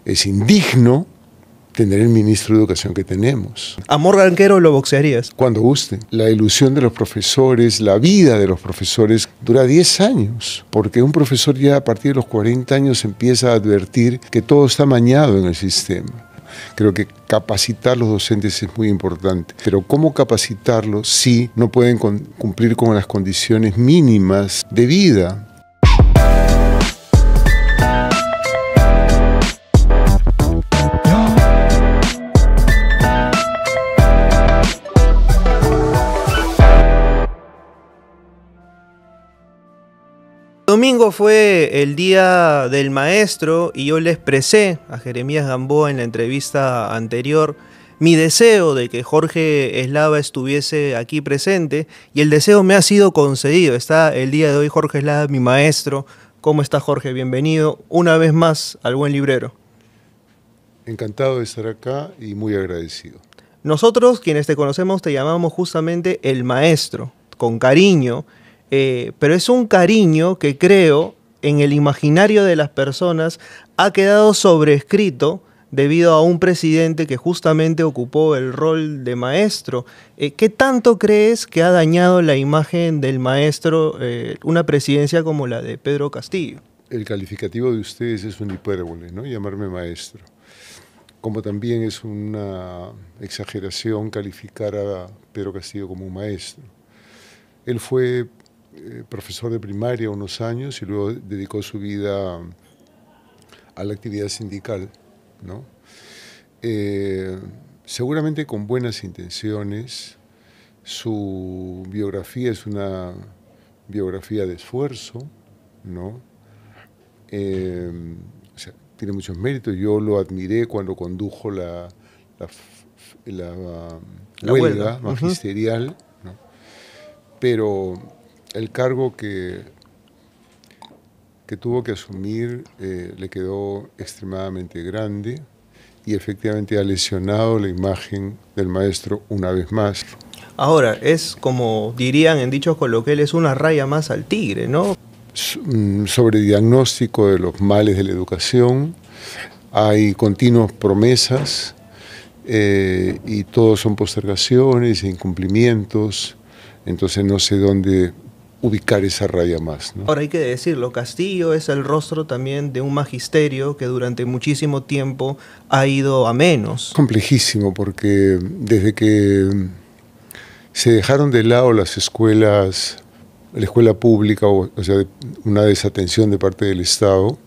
Es indigno tener el ministro de Educación que tenemos. ¿A Morgan Quero lo boxearías? Cuando guste. La ilusión de los profesores, la vida de los profesores dura 10 años, porque un profesor ya a partir de los 40 años empieza a advertir que todo está amañado en el sistema. Creo que capacitar a los docentes es muy importante, pero ¿cómo capacitarlos si no pueden cumplir con las condiciones mínimas de vida? Domingo fue el Día del Maestro y yo le expresé a Jeremías Gamboa en la entrevista anterior mi deseo de que Jorge Eslava estuviese aquí presente y el deseo me ha sido concedido. Está el día de hoy Jorge Eslava, mi maestro. ¿Cómo está, Jorge? Bienvenido una vez más al Buen Librero. Encantado de estar acá y muy agradecido. Nosotros, quienes te conocemos, te llamamos justamente el maestro, con cariño. Pero es un cariño que creo en el imaginario de las personas ha quedado sobrescrito debido a un presidente que justamente ocupó el rol de maestro. ¿Qué tanto crees que ha dañado la imagen del maestro una presidencia como la de Pedro Castillo? El calificativo de ustedes es un hipérbole, ¿no? Llamarme maestro. Como también es una exageración calificar a Pedro Castillo como un maestro. Él fue profesor de primaria unos años y luego dedicó su vida a la actividad sindical, ¿no? Seguramente con buenas intenciones. Su biografía es una biografía de esfuerzo, ¿no? O sea, tiene muchos méritos. Yo lo admiré cuando condujo la huelga magisterial, ¿no? Pero el cargo que tuvo que asumir le quedó extremadamente grande y efectivamente ha lesionado la imagen del maestro una vez más. Ahora, es como dirían en dichos coloquiales, una raya más al tigre, ¿no? Sobre diagnóstico de los males de la educación, hay continuas promesas y todos son postergaciones e incumplimientos, entonces no sé dónde ubicar esa raya más, ¿no? Ahora hay que decirlo, Castillo es el rostro también de un magisterio que durante muchísimo tiempo ha ido a menos. Complejísimo, porque desde que se dejaron de lado las escuelas, la escuela pública, o sea, una desatención de parte del Estado,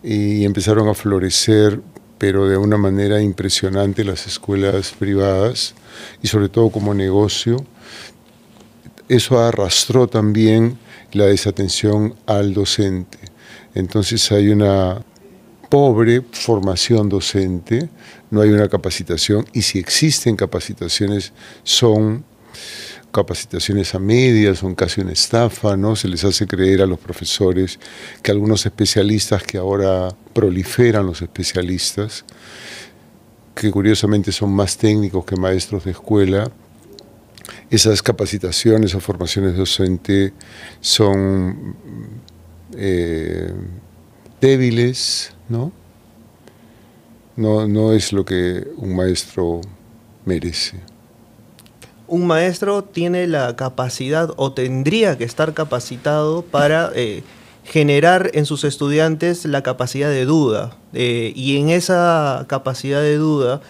y empezaron a florecer, pero de una manera impresionante, las escuelas privadas, y sobre todo como negocio. Eso arrastró también la desatención al docente. Entonces hay una pobre formación docente, no hay una capacitación, y si existen capacitaciones, son capacitaciones a medias, son casi una estafa, ¿no? Se les hace creer a los profesores que algunos especialistas, que ahora proliferan los especialistas, que curiosamente son más técnicos que maestros de escuela, esas capacitaciones o formaciones docentes son débiles, ¿no? No es lo que un maestro merece. Un maestro tiene la capacidad o tendría que estar capacitado para generar en sus estudiantes la capacidad de duda. Y en esa capacidad de duda,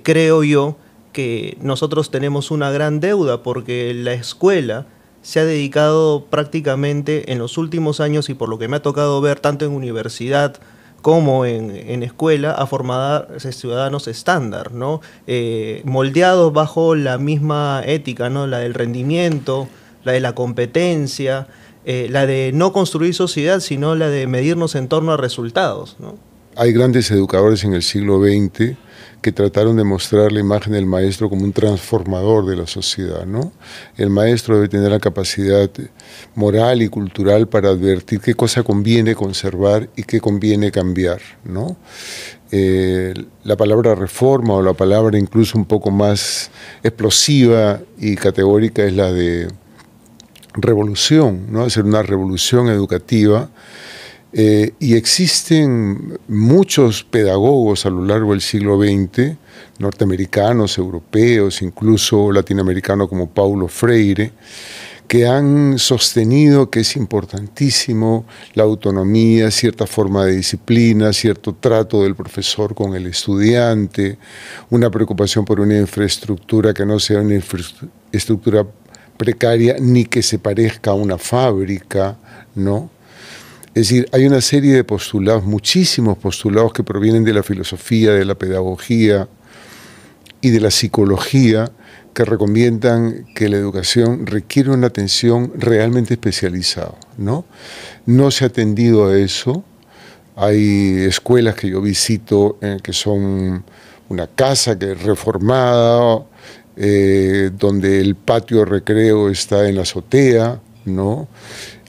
creo yo, que nosotros tenemos una gran deuda porque la escuela se ha dedicado prácticamente en los últimos años, y por lo que me ha tocado ver tanto en universidad como en escuela, a formar ciudadanos estándar, ¿no? Moldeados bajo la misma ética, ¿no? La del rendimiento, la de la competencia, la de no construir sociedad, sino la de medirnos en torno a resultados, ¿no? Hay grandes educadores en el siglo XX que trataron de mostrar la imagen del maestro como un transformador de la sociedad, ¿no? El maestro debe tener la capacidad moral y cultural para advertir qué cosa conviene conservar y qué conviene cambiar, ¿no? La palabra reforma, o la palabra incluso un poco más explosiva y categórica, es la de revolución, ¿no? Hacer una revolución educativa Y existen muchos pedagogos a lo largo del siglo XX, norteamericanos, europeos, incluso latinoamericanos como Paulo Freire, que han sostenido que es importantísimo la autonomía, cierta forma de disciplina, cierto trato del profesor con el estudiante, una preocupación por una infraestructura que no sea una infraestructura precaria ni que se parezca a una fábrica, ¿no? Es decir, hay una serie de postulados, muchísimos postulados que provienen de la filosofía, de la pedagogía y de la psicología, que recomiendan que la educación requiere una atención realmente especializada, ¿no? No se ha atendido a eso. Hay escuelas que yo visito que son una casa que es reformada, donde el patio de recreo está en la azotea, ¿no?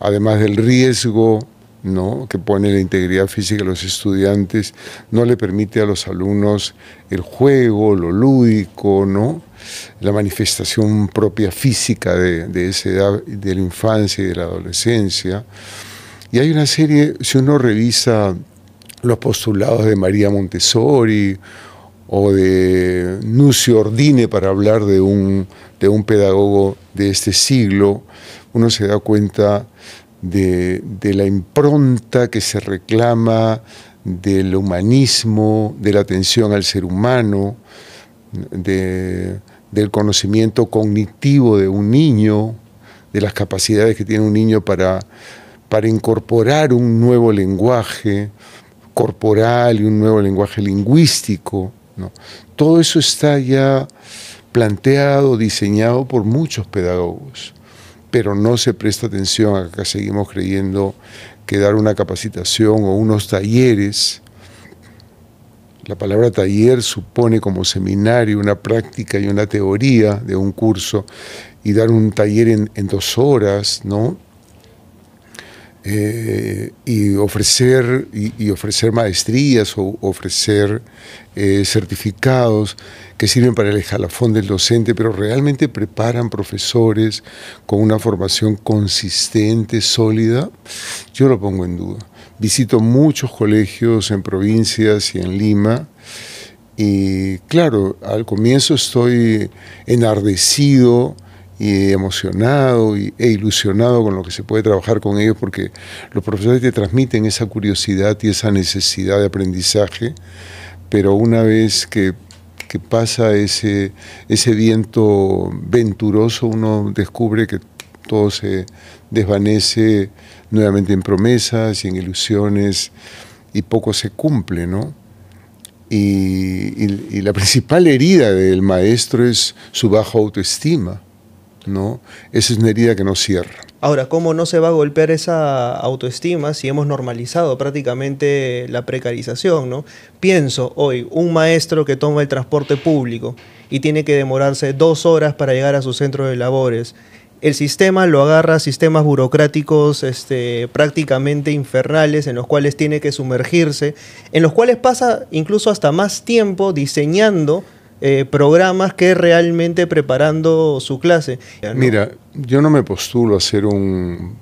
Además del riesgo, ¿no?, que pone la integridad física de los estudiantes, no le permite a los alumnos el juego, lo lúdico, ¿no?, la manifestación propia física de esa edad, de la infancia y de la adolescencia. Y hay una serie, si uno revisa los postulados de María Montessori o de Nuccio Ordine, para hablar de un pedagogo de este siglo, uno se da cuenta de la impronta que se reclama del humanismo, de la atención al ser humano, del conocimiento cognitivo de un niño, de las capacidades que tiene un niño para incorporar un nuevo lenguaje corporal y un nuevo lenguaje lingüístico, ¿no? Todo eso está ya planteado, diseñado por muchos pedagogos, pero no se presta atención. Acá seguimos creyendo que dar una capacitación o unos talleres, la palabra taller supone como seminario una práctica y una teoría de un curso, y dar un taller en 2 horas, ¿no? Y ofrecer maestrías o ofrecer certificados que sirven para el escalafón del docente, pero realmente preparan profesores con una formación consistente, sólida. Yo lo pongo en duda. Visito muchos colegios en provincias y en Lima, y claro, al comienzo estoy enardecido y emocionado e ilusionado con lo que se puede trabajar con ellos, porque los profesores te transmiten esa curiosidad y esa necesidad de aprendizaje, pero una vez que pasa ese viento venturoso, uno descubre que todo se desvanece nuevamente en promesas y en ilusiones, y poco se cumple, ¿no? Y la principal herida del maestro es su baja autoestima, ¿no? Esa es una herida que no cierra. Ahora, ¿cómo no se va a golpear esa autoestima si hemos normalizado prácticamente la precarización, ¿no? Pienso hoy, un maestro que toma el transporte público y tiene que demorarse 2 horas para llegar a su centro de labores. El sistema lo agarra a sistemas burocráticos prácticamente infernales, en los cuales tiene que sumergirse, en los cuales pasa incluso hasta más tiempo diseñando programas que realmente preparando su clase, ¿no? Mira, yo no me postulo a ser un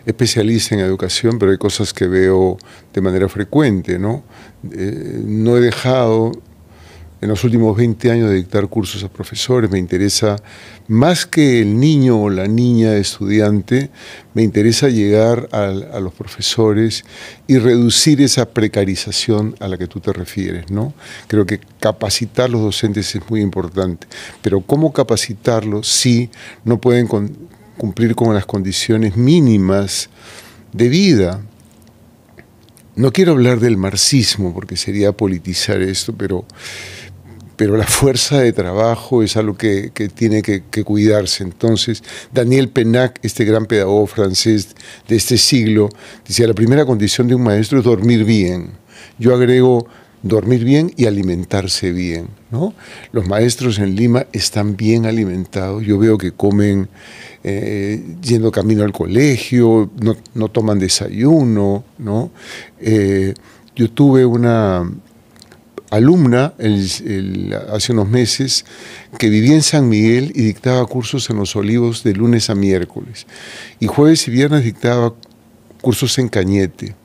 especialista en educación, pero hay cosas que veo de manera frecuente, ¿no? No he dejado en los últimos 20 años de dictar cursos a profesores. Me interesa, más que el niño o la niña estudiante, me interesa llegar a los profesores y reducir esa precarización a la que tú te refieres, ¿no? Creo que capacitar a los docentes es muy importante, pero ¿cómo capacitarlos si no pueden cumplir con las condiciones mínimas de vida? No quiero hablar del marxismo porque sería politizar esto, pero la fuerza de trabajo es algo que tiene que cuidarse. Entonces, Daniel Pennac, este gran pedagogo francés de este siglo, decía: la primera condición de un maestro es dormir bien. Yo agrego dormir bien y alimentarse bien, ¿no? Los maestros en Lima están bien alimentados. Yo veo que comen yendo camino al colegio, no toman desayuno, ¿no? Yo tuve una alumna hace unos meses que vivía en San Miguel y dictaba cursos en Los Olivos de lunes a miércoles, y jueves y viernes dictaba cursos en Cañete.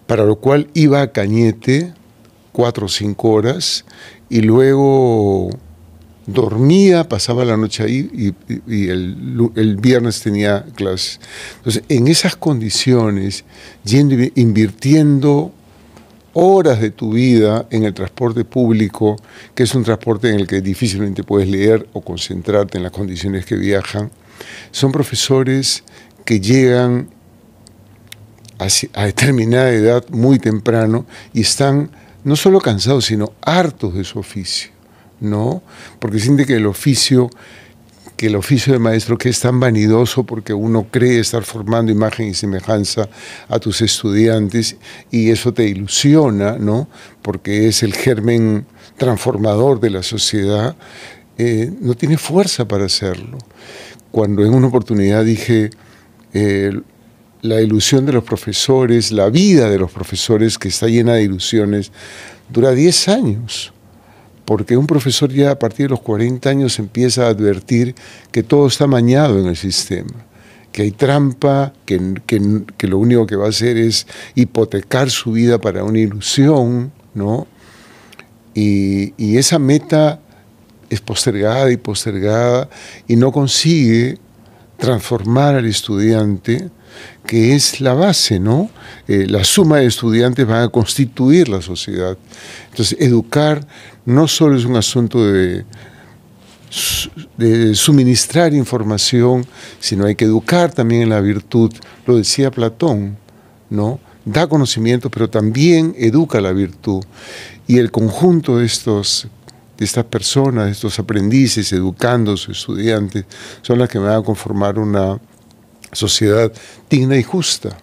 para lo cual iba a Cañete 4 o 5 horas y luego dormía, pasaba la noche ahí y el viernes tenía clases. Entonces, en esas condiciones, invirtiendo horas de tu vida en el transporte público, que es un transporte en el que difícilmente puedes leer o concentrarte en las condiciones que viajan, son profesores que llegan a determinada edad muy temprano y están no solo cansados, sino hartos de su oficio, ¿no? Porque siente que el oficio de maestro, que es tan vanidoso porque uno cree estar formando imagen y semejanza a tus estudiantes y eso te ilusiona, ¿no? Porque es el germen transformador de la sociedad, no tiene fuerza para hacerlo. Cuando en una oportunidad dije la ilusión de los profesores, la vida de los profesores, que está llena de ilusiones, dura 10 años. Porque un profesor ya a partir de los 40 años empieza a advertir que todo está mañado en el sistema, que hay trampa, que lo único que va a hacer es hipotecar su vida para una ilusión, ¿no? Y esa meta es postergada y postergada y no consigue transformar al estudiante, que es la base, ¿no? La suma de estudiantes van a constituir la sociedad. Entonces, educar no solo es un asunto de suministrar información, sino hay que educar también en la virtud. Lo decía Platón, ¿no? Da conocimiento, pero también educa la virtud. Y el conjunto de estas personas, de estos aprendices, educando a sus estudiantes, son las que van a conformar una sociedad digna y justa.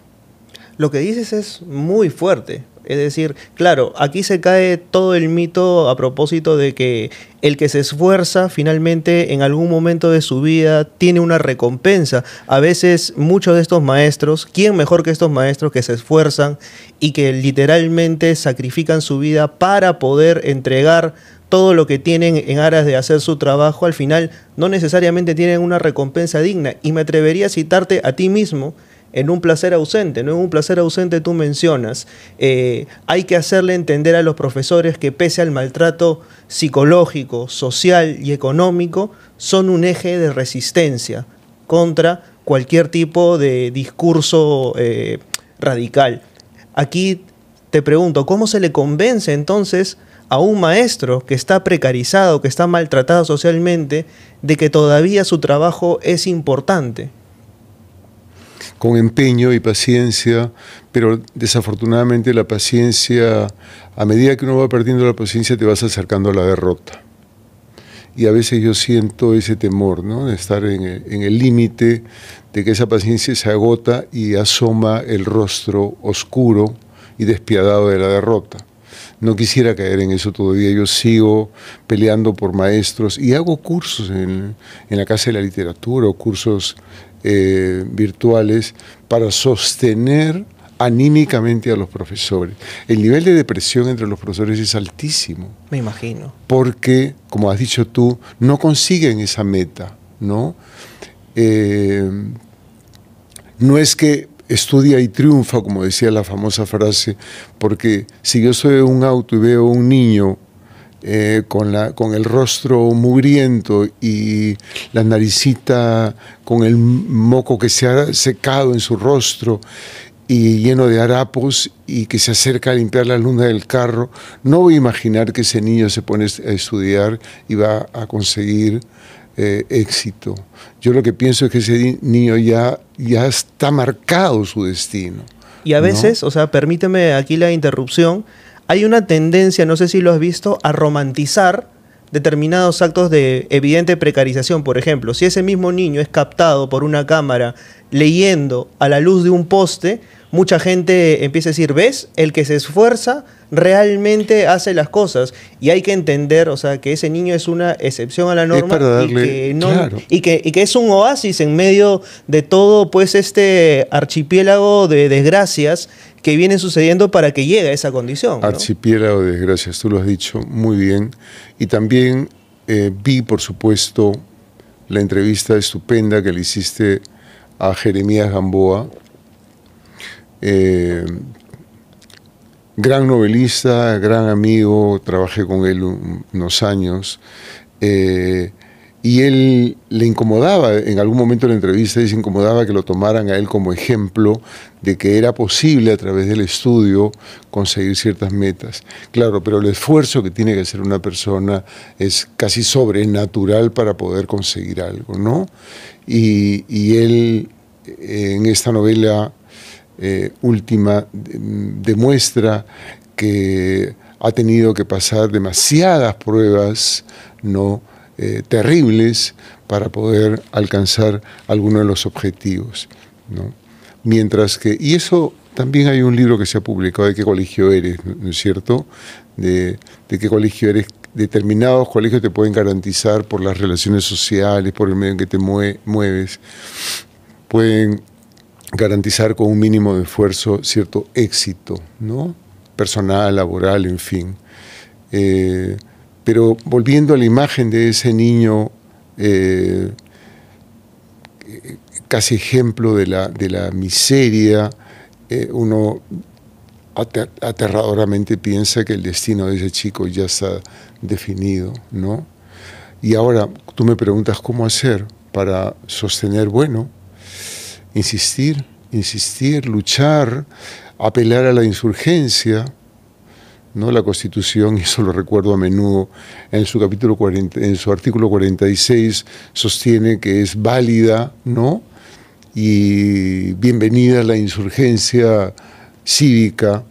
Lo que dices es muy fuerte. Es decir, claro, aquí se cae todo el mito a propósito de que el que se esfuerza finalmente en algún momento de su vida tiene una recompensa. A veces muchos de estos maestros, ¿quién mejor que estos maestros que se esfuerzan y que literalmente sacrifican su vida para poder entregar todo lo que tienen en aras de hacer su trabajo, al final no necesariamente tienen una recompensa digna? Y me atrevería a citarte a ti mismo en Un placer ausente, ¿no? En Un placer ausente tú mencionas, hay que hacerle entender a los profesores que pese al maltrato psicológico, social y económico, son un eje de resistencia contra cualquier tipo de discurso radical. Aquí te pregunto, ¿cómo se le convence entonces a un maestro que está precarizado, que está maltratado socialmente, de que todavía su trabajo es importante? Con empeño y paciencia, pero desafortunadamente la paciencia, a medida que uno va perdiendo la paciencia, te vas acercando a la derrota. Y a veces yo siento ese temor, ¿no? De estar en el límite de que esa paciencia se agota y asoma el rostro oscuro y despiadado de la derrota. No quisiera caer en eso todavía. Yo sigo peleando por maestros y hago cursos en la Casa de la Literatura o cursos virtuales para sostener anímicamente a los profesores. El nivel de depresión entre los profesores es altísimo. Me imagino. Porque, como has dicho tú, no consiguen esa meta, ¿no? No es que estudia y triunfa, como decía la famosa frase, porque si yo soy un auto y veo un niño con el rostro mugriento y la naricita con el moco que se ha secado en su rostro y lleno de harapos y que se acerca a limpiar la luna del carro, no voy a imaginar que ese niño se pone a estudiar y va a conseguir éxito. Yo lo que pienso es que ese niño ya está marcado su destino. Y a veces, ¿no? O sea, permíteme aquí la interrupción, hay una tendencia, no sé si lo has visto, a romantizar determinados actos de evidente precarización. Por ejemplo, si ese mismo niño es captado por una cámara leyendo a la luz de un poste, mucha gente empieza a decir, ¿ves? El que se esfuerza realmente hace las cosas. Y hay que entender, o sea, que ese niño es una excepción a la norma y que es un oasis en medio de todo, pues, este archipiélago de desgracias que vienen sucediendo para que llegue a esa condición, ¿no? Archipiélago de desgracias, tú lo has dicho muy bien. Y también vi, por supuesto, la entrevista estupenda que le hiciste a Jeremías Gamboa, gran novelista, gran amigo, trabajé con él unos años, y él le incomodaba, en algún momento de la entrevista, se incomodaba que lo tomaran a él como ejemplo de que era posible a través del estudio conseguir ciertas metas. Claro, pero el esfuerzo que tiene que hacer una persona es casi sobrenatural para poder conseguir algo, ¿no? Y él, en esta novela última, demuestra que ha tenido que pasar demasiadas pruebas, ¿no? Terribles para poder alcanzar alguno de los objetivos, ¿no? Mientras que, y eso también hay un libro que se ha publicado, de qué colegio eres, ¿no es cierto? De qué colegio eres. Determinados colegios te pueden garantizar, por las relaciones sociales, por el medio en que te mueves, pueden garantizar con un mínimo de esfuerzo cierto éxito, ¿no? Personal, laboral, en fin. Pero volviendo a la imagen de ese niño, casi ejemplo de la miseria, uno aterradoramente piensa que el destino de ese chico ya está definido, ¿no? Y ahora tú me preguntas cómo hacer para sostener, bueno, insistir, luchar, apelar a la insurgencia, ¿no? La Constitución, y eso lo recuerdo a menudo, en su capítulo 40, en su artículo 46, sostiene que es válida, ¿no? Y bienvenida la insurgencia cívica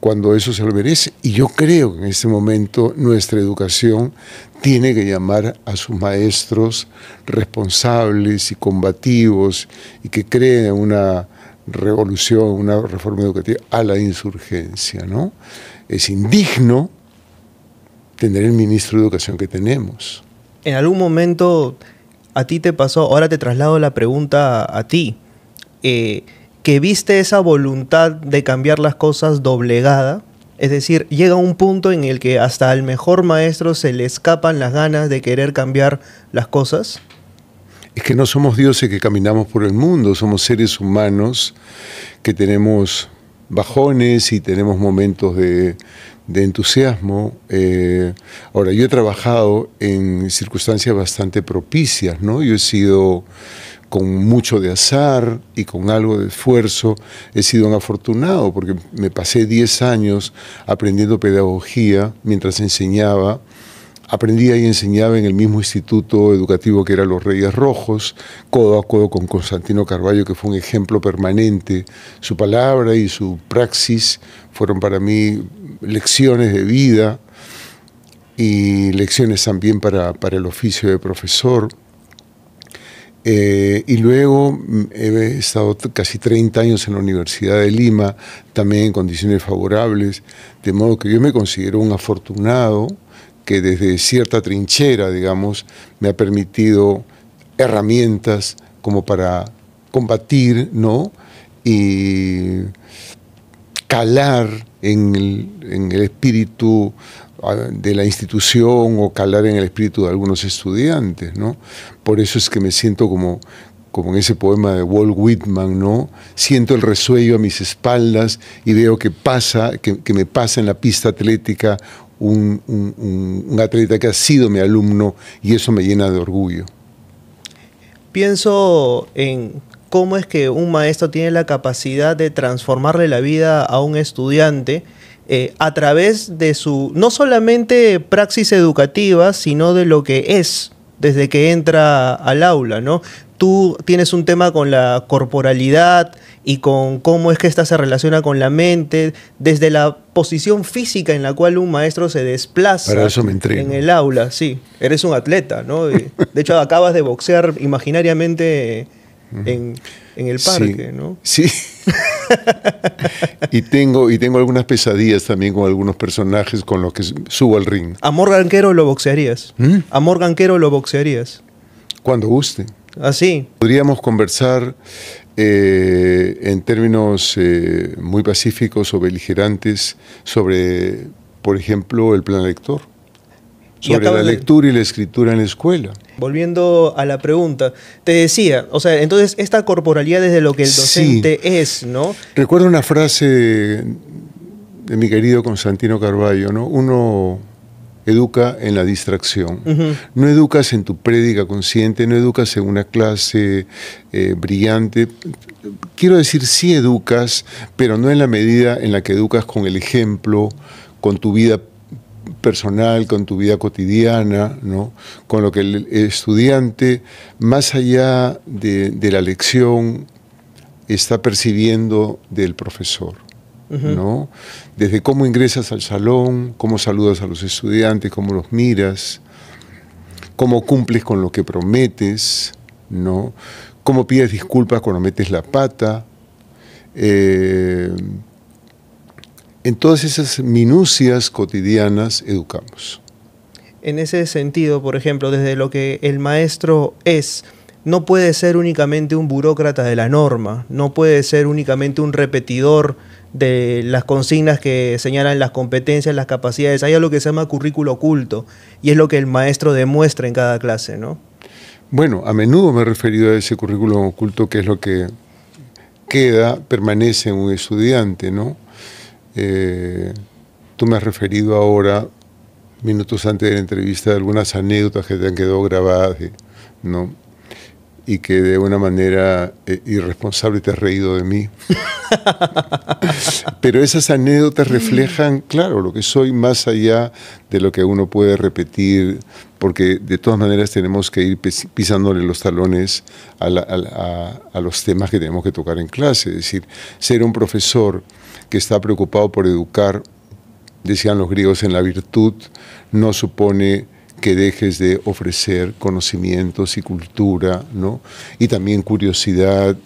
cuando eso se lo merece. Y yo creo que en este momento nuestra educación tiene que llamar a sus maestros responsables y combativos y que creen en una revolución, una reforma educativa, a la insurgencia, ¿no? Es indigno tener el ministro de Educación que tenemos. En algún momento a ti te pasó, ahora te traslado la pregunta a ti, que viste esa voluntad de cambiar las cosas doblegada, es decir, llega un punto en el que hasta al mejor maestro se le escapan las ganas de querer cambiar las cosas. Es que no somos dioses que caminamos por el mundo, somos seres humanos que tenemos bajones y tenemos momentos de entusiasmo. Ahora, yo he trabajado en circunstancias bastante propicias, ¿no? Yo he sido, con mucho de azar y con algo de esfuerzo, he sido un afortunado porque me pasé 10 años aprendiendo pedagogía mientras enseñaba. Aprendía y enseñaba en el mismo instituto educativo que era Los Reyes Rojos, codo a codo con Constantino Carballo, que fue un ejemplo permanente. Su palabra y su praxis fueron para mí lecciones de vida y lecciones también para el oficio de profesor. Y luego he estado casi 30 años en la Universidad de Lima, también en condiciones favorables, de modo que yo me considero un afortunado que desde cierta trinchera, digamos, me ha permitido herramientas como para combatir, ¿no? Y calar en el espíritu de la institución o calar en el espíritu de algunos estudiantes, ¿no? Por eso es que me siento como en ese poema de Walt Whitman, ¿no? Siento el resuello a mis espaldas y veo que me pasa en la pista atlética un atleta que ha sido mi alumno, y eso me llena de orgullo. Pienso en cómo es que un maestro tiene la capacidad de transformarle la vida a un estudiante a través de su, no solamente praxis educativa, sino de lo que es desde que entra al aula, ¿no? Tú tienes un tema con la corporalidad y con cómo es que ésta se relaciona con la mente, desde la posición física en la cual un maestro se desplaza. Para eso me entreno. En el aula. Sí, eres un atleta, ¿no? De hecho, acabas de boxear imaginariamente en el parque, sí, ¿no? Sí. y tengo algunas pesadillas también con algunos personajes con los que subo al ring. ¿A Morgan Quero lo boxearías? ¿A Morgan Quero lo boxearías? Cuando guste. ¿Así? Podríamos conversar en términos muy pacíficos o beligerantes sobre, por ejemplo, el plan lector. Sobre la lectura y la escritura en la escuela. Volviendo a la pregunta, te decía, o sea, entonces esta corporalidad es de lo que el docente es, ¿no? Recuerdo una frase de mi querido Constantino Carballo, ¿no? Uno educa en la distracción. No educas en tu prédica consciente, no educas en una clase brillante. Quiero decir, sí educas, pero no en la medida en la que educas con el ejemplo, con tu vida personal, con tu vida cotidiana, ¿no? Con lo que el estudiante, más allá de la lección, está percibiendo del profesor, ¿no? Desde cómo ingresas al salón, cómo saludas a los estudiantes, cómo los miras, cómo cumples con lo que prometes, ¿no? Cómo pides disculpas cuando metes la pata. En todas esas minucias cotidianas educamos. En ese sentido, por ejemplo, desde lo que el maestro es, no puede ser únicamente un burócrata de la norma, no puede ser únicamente un repetidor de las consignas que señalan las competencias, las capacidades. Hay algo que se llama currículo oculto y es lo que el maestro demuestra en cada clase, ¿no? Bueno, a menudo me he referido a ese currículum oculto, que es lo que queda, permanece en un estudiante, ¿no? Tú me has referido ahora, minutos antes de la entrevista, de algunas anécdotas que te han quedado grabadas, ¿no? Y que de una manera irresponsable te has reído de mí. Pero esas anécdotas reflejan, claro, lo que soy, más allá de lo que uno puede repetir, porque de todas maneras tenemos que ir pisándole los talones a los temas que tenemos que tocar en clase. Es decir, ser un profesor que está preocupado por educar, decían los griegos, en la virtud, no supone que dejes de ofrecer conocimientos y cultura, ¿no? Y también curiosidad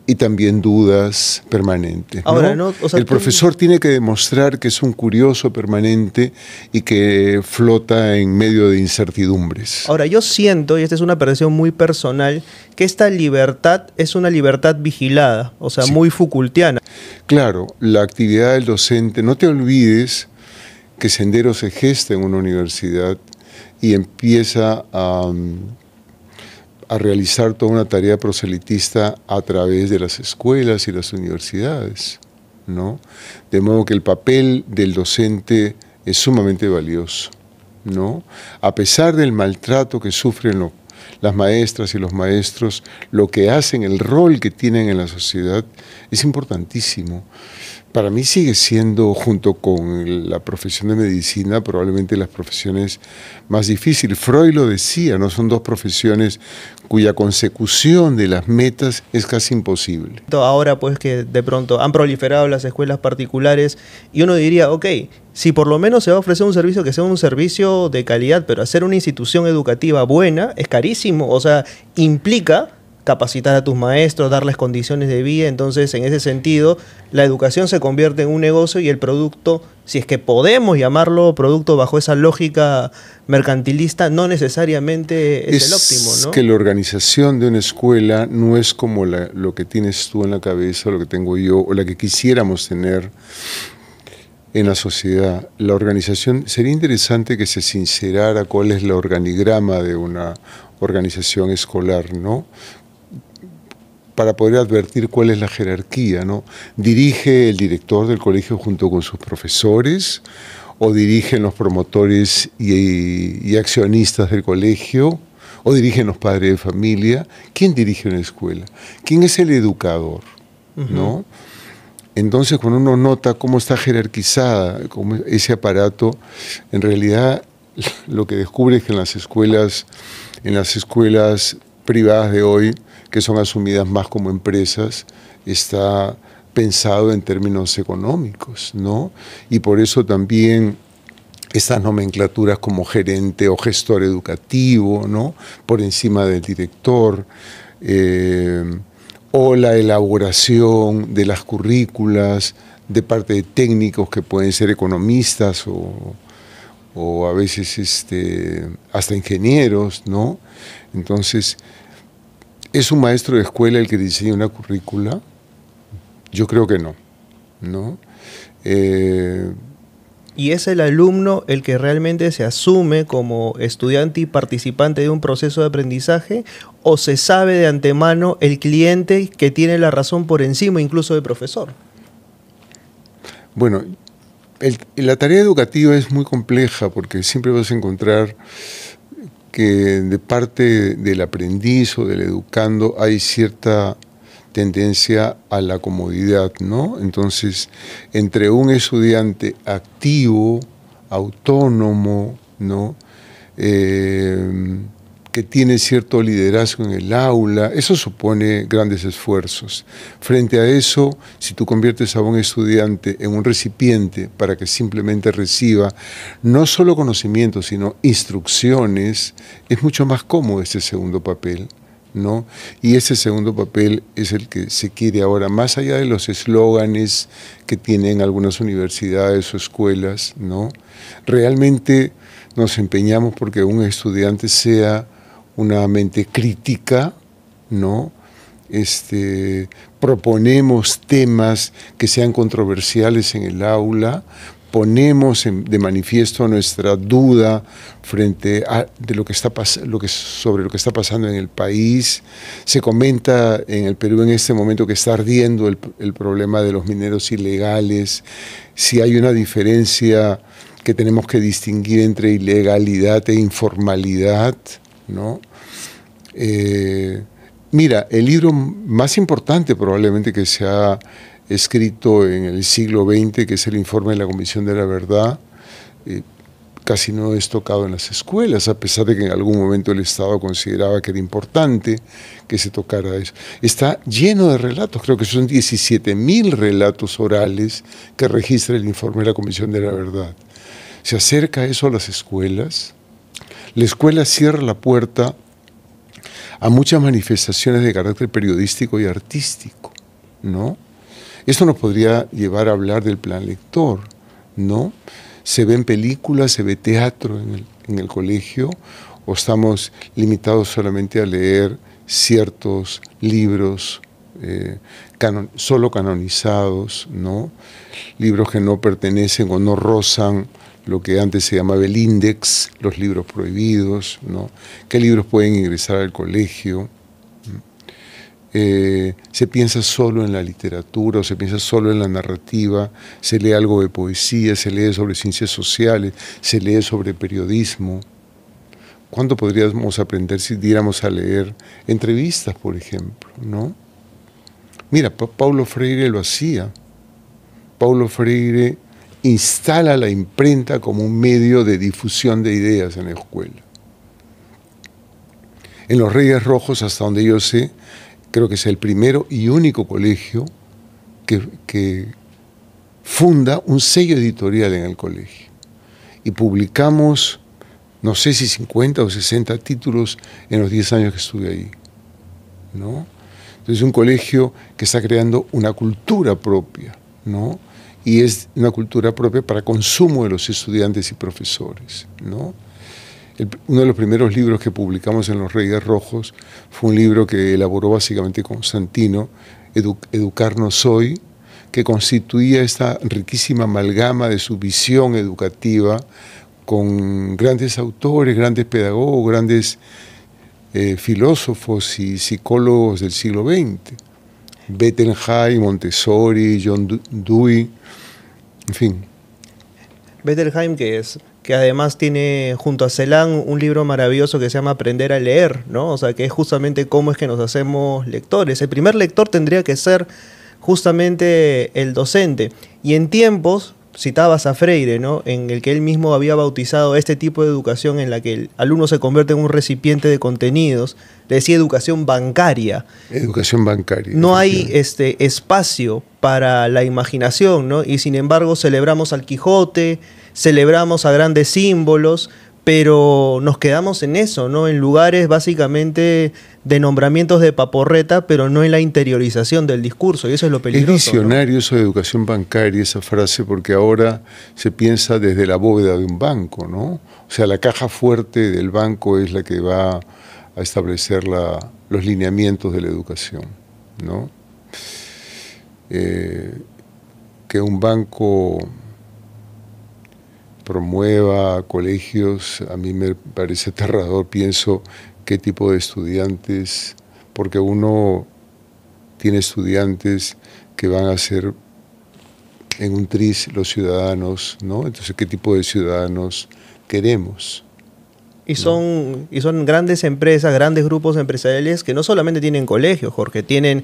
y también dudas permanentes, ¿no? Ahora, ¿no? O sea, el profesor tiene que demostrar que es un curioso permanente y que flota en medio de incertidumbres. Ahora, yo siento, y esta es una percepción muy personal, que esta libertad es una libertad vigilada, o sea, sí, muy Foucaultiana. Claro, la actividad del docente, no te olvides que Sendero se gesta en una universidad y empieza a realizar toda una tarea proselitista a través de las escuelas y las universidades, ¿no? De modo que el papel del docente es sumamente valioso, ¿no? A pesar del maltrato que sufren las maestras y los maestros, lo que hacen, el rol que tienen en la sociedad, es importantísimo. Para mí sigue siendo, junto con la profesión de medicina, probablemente las profesiones más difíciles. Freud lo decía, ¿no? Son dos profesiones cuya consecución de las metas es casi imposible. Ahora pues que de pronto han proliferado las escuelas particulares y uno diría, ok, si por lo menos se va a ofrecer un servicio que sea un servicio de calidad, pero hacer una institución educativa buena es carísimo, o sea, implica capacitar a tus maestros, darles condiciones de vida. Entonces, en ese sentido, la educación se convierte en un negocio y el producto, si es que podemos llamarlo producto bajo esa lógica mercantilista, no necesariamente es el óptimo, ¿no? Es que la organización de una escuela no es como lo que tienes tú en la cabeza, lo que tengo yo, o la que quisiéramos tener en la sociedad. La organización, sería interesante que se sincerara cuál es el organigrama de una organización escolar, ¿no? Para poder advertir cuál es la jerarquía, ¿no? ¿Dirige el director del colegio junto con sus profesores? ¿O dirigen los promotores y accionistas del colegio? ¿O dirigen los padres de familia? ¿Quién dirige una escuela? ¿Quién es el educador? ¿No? Entonces, cuando uno nota cómo está jerarquizada cómo ese aparato, en realidad lo que descubre es que en las escuelas privadas de hoy, que son asumidas más como empresas, está pensado en términos económicos, ¿no? Y por eso también estas nomenclaturas como gerente o gestor educativo, ¿no? Por encima del director, o la elaboración de las currículas de parte de técnicos que pueden ser economistas o a veces hasta ingenieros, ¿no? Entonces, ¿es un maestro de escuela el que diseña una currícula? Yo creo que no, ¿no? ¿Y es el alumno el que realmente se asume como estudiante y participante de un proceso de aprendizaje? ¿O se sabe de antemano el cliente que tiene la razón por encima incluso del profesor? Bueno, La tarea educativa es muy compleja porque siempre vas a encontrar que de parte del aprendiz o del educando hay cierta tendencia a la comodidad, ¿no? Entonces, entre un estudiante activo, autónomo, ¿no? Que tiene cierto liderazgo en el aula, eso supone grandes esfuerzos. Frente a eso, si tú conviertes a un estudiante en un recipiente para que simplemente reciba no solo conocimientos, sino instrucciones, es mucho más cómodo este segundo papel, ¿no? Y ese segundo papel es el que se quiere ahora, más allá de los eslóganes que tienen algunas universidades o escuelas, ¿no? Realmente nos empeñamos porque un estudiante sea una mente crítica, ¿no? Proponemos temas que sean controversiales en el aula, ponemos de manifiesto nuestra duda frente a sobre lo que está pasando en el país. Se comenta en el Perú en este momento que está ardiendo el problema de los mineros ilegales, si hay una diferencia que tenemos que distinguir entre ilegalidad e informalidad, ¿no? Mira, el libro más importante probablemente que se ha escrito en el siglo XX, que es el informe de la Comisión de la Verdad, casi no es tocado en las escuelas, a pesar de que en algún momento el Estado consideraba que era importante que se tocara eso. Está lleno de relatos, creo que son 17.000 relatos orales que registra el informe de la Comisión de la Verdad. Se acerca eso a las escuelas. La escuela cierra la puerta a muchas manifestaciones de carácter periodístico y artístico, ¿no? Esto nos podría llevar a hablar del plan lector, ¿no? Se ven películas, se ve teatro en el colegio, o estamos limitados solamente a leer ciertos libros solo canonizados, ¿no? Libros que no pertenecen o no rozan lo que antes se llamaba el índex, los libros prohibidos, ¿no? ¿Qué libros pueden ingresar al colegio? Se piensa solo en la literatura o se piensa solo en la narrativa, se lee algo de poesía, se lee sobre ciencias sociales, se lee sobre periodismo. ¿Cuánto podríamos aprender si diéramos a leer entrevistas, por ejemplo, ¿no? Mira, Paulo Freire lo hacía. Paulo Freire instala la imprenta como un medio de difusión de ideas en la escuela. En los Reyes Rojos, hasta donde yo sé, creo que es el primero y único colegio que funda un sello editorial en el colegio. Y publicamos, no sé si 50 o 60 títulos en los 10 años que estuve ahí, ¿no? Entonces, un colegio que está creando una cultura propia, ¿no? Y es una cultura propia para consumo de los estudiantes y profesores, ¿no? Uno de los primeros libros que publicamos en los Reyes Rojos fue un libro que elaboró básicamente Constantino, Educarnos Hoy, que constituía esta riquísima amalgama de su visión educativa con grandes autores, grandes pedagogos, grandes filósofos y psicólogos del siglo XX. Bettelheim, Montessori, John Dewey, en fin. Bettelheim, que además tiene junto a Celan un libro maravilloso que se llama Aprender a leer, ¿no? O sea, que es justamente cómo es que nos hacemos lectores. El primer lector tendría que ser justamente el docente. Y en tiempos, citabas a Freire, ¿no? En el que él mismo había bautizado este tipo de educación en la que el alumno se convierte en un recipiente de contenidos, le decía educación bancaria. Educación bancaria. No hay espacio para la imaginación, ¿no? Y sin embargo celebramos al Quijote, celebramos a grandes símbolos, pero nos quedamos en eso, ¿no? En lugares básicamente de nombramientos de paporreta, pero no en la interiorización del discurso, y eso es lo peligroso. Es visionario, ¿no? Eso de educación bancaria, esa frase, porque ahora se piensa desde la bóveda de un banco, ¿no? O sea, la caja fuerte del banco es la que va a establecer los lineamientos de la educación, ¿no? Que un banco promueva colegios, a mí me parece aterrador. Pienso qué tipo de estudiantes, porque uno tiene estudiantes que van a ser en un tris los ciudadanos, ¿no? Entonces, ¿qué tipo de ciudadanos queremos? Y son grandes empresas, grandes grupos empresariales que no solamente tienen colegios, Jorge, tienen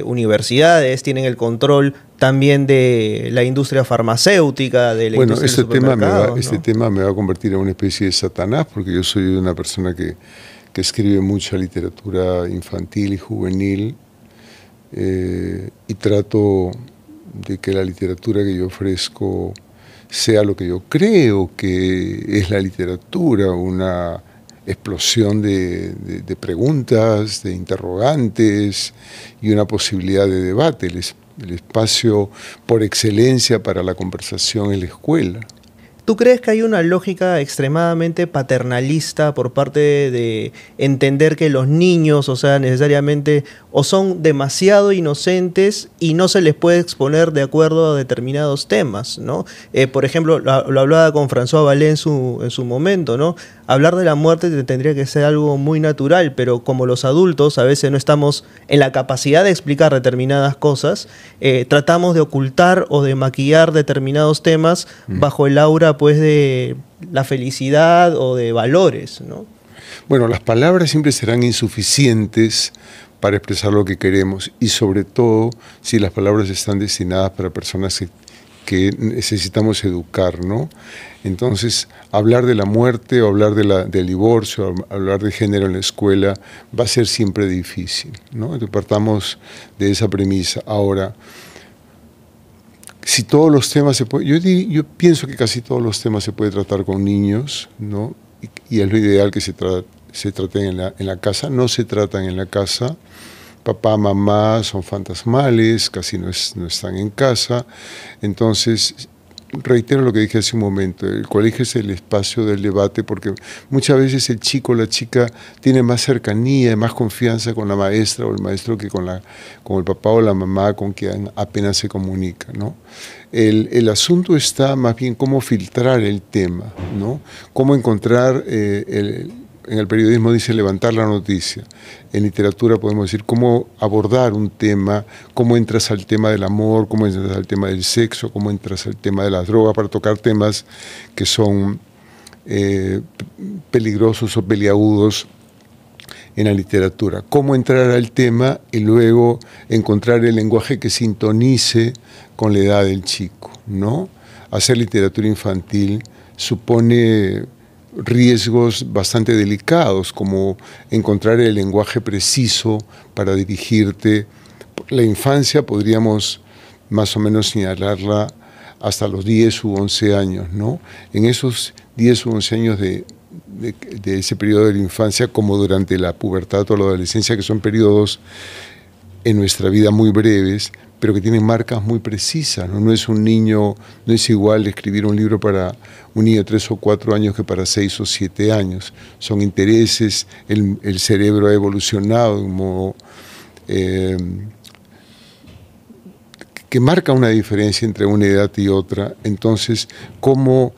universidades, tienen el control también de la industria farmacéutica, de la industria este del tema me va a convertir en una especie de Satanás, porque yo soy una persona que escribe mucha literatura infantil y juvenil, y trato de que la literatura que yo ofrezco sea lo que yo creo que es la literatura, una explosión de preguntas, de interrogantes y una posibilidad de debate, el espacio por excelencia para la conversación en la escuela. ¿Tú crees que hay una lógica extremadamente paternalista por parte de entender que los niños, o sea, necesariamente, o son demasiado inocentes y no se les puede exponer de acuerdo a determinados temas, ¿no? Por ejemplo, lo hablaba con François Vallée en su momento, ¿no? Hablar de la muerte tendría que ser algo muy natural, pero como los adultos a veces no estamos en la capacidad de explicar determinadas cosas, tratamos de ocultar o de maquillar determinados temas bajo el aura, pues, de la felicidad o de valores, ¿no? Bueno, las palabras siempre serán insuficientes para expresar lo que queremos, y sobre todo si las palabras están destinadas para personas que necesitamos educar, ¿no? Entonces, hablar de la muerte o hablar del divorcio, hablar de género en la escuela va a ser siempre difícil, ¿no? Entonces, partamos de esa premisa. Ahora, si todos los temas se pueden, yo pienso que casi todos los temas se puede tratar con niños, ¿no? Y es lo ideal que se traten en la casa. No se tratan en la casa. Papá, mamá son fantasmales, casi no están en casa. Entonces, reitero lo que dije hace un momento, el colegio es el espacio del debate, porque muchas veces el chico o la chica tiene más cercanía, más confianza con la maestra o el maestro que con el papá o la mamá con quien apenas se comunica, ¿no? El asunto está más bien cómo filtrar el tema, ¿no? Cómo encontrar en el periodismo dice levantar la noticia. En literatura podemos decir cómo abordar un tema, cómo entras al tema del amor, cómo entras al tema del sexo, cómo entras al tema de las drogas, para tocar temas que son peligrosos o peliagudos en la literatura. Cómo entrar al tema y luego encontrar el lenguaje que sintonice con la edad del chico, ¿no? Hacer literatura infantil supone riesgos bastante delicados, como encontrar el lenguaje preciso para dirigirte. La infancia podríamos más o menos señalarla hasta los 10 u 11 años, ¿no? En esos 10 u 11 años de ese periodo de la infancia, como durante la pubertad o la adolescencia, que son periodos en nuestra vida muy breves, pero que tienen marcas muy precisas, ¿no? No es un niño, no es igual escribir un libro para un niño de 3 o 4 años que para 6 o 7 años. Son intereses, el cerebro ha evolucionado de un modo que marca una diferencia entre una edad y otra. Entonces, ¿cómo